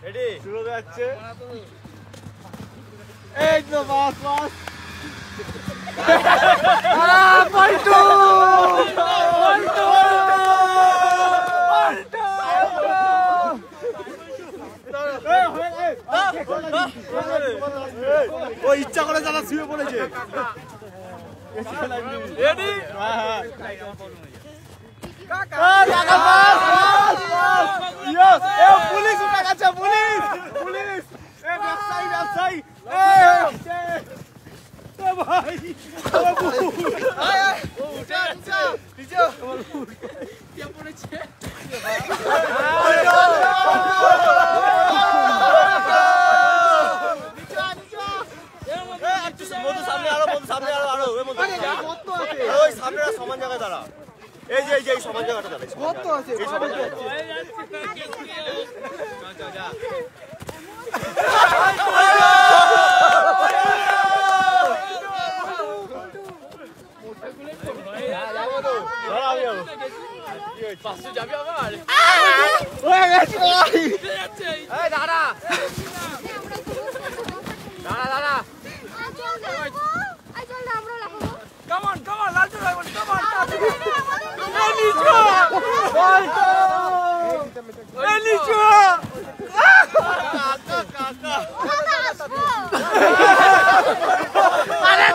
Ready শুরু হয়ে যাচ্ছে এই তো বাস বাস পল্টু ও ইচ্ছা করে যারা শুয়ে পড়েছে রেডি হ্যাঁ কাকা বাস বাস ইয়েস এ পুলিশ উঠে গেছে পুলিশ পুলিশ এ ব্যবসায়ী ব্যবসায়ী এ এ ভাই ও উঠে যাচ্ছে নিচে কে পড়েছে সমান জায়গায় দাঁড়া এই যে এই সমান জায়গাটা দাঁড়াই কত আছে এই সমান জায়গা Come on, Laltu Dragon, come on! Hey, Nicho! Hey, Nicho! Kaka! Are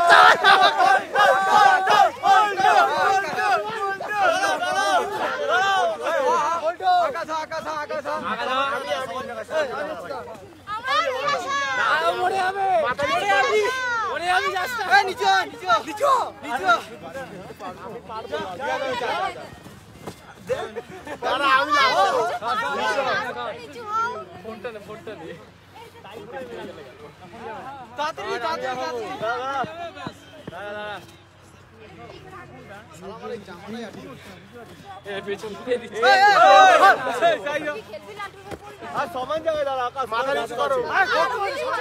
সমান জায়গায় দাঁড়া আকাশ মাথা নিচু করো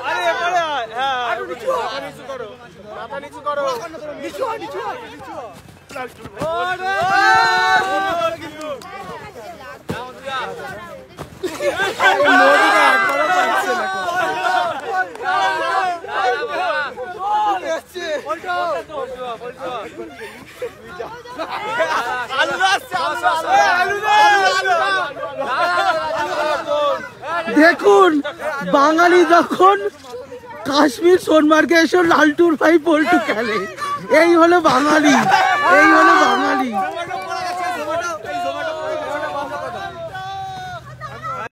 আরে এবারে হ্যাঁ আরে মাথা নিচু করো মাথা নিচু করো নিচু নিচু নিচু ওরে কিন্তু নাও দিয়া মোদিটা একবারও পাচ্ছে না দেখুন বাঙালি যখন কাশ্মীর সোনমার্গে এসে লালটুর ভাই পল্টু খেলে এই হলো বাঙালি এই হলো বাঙালি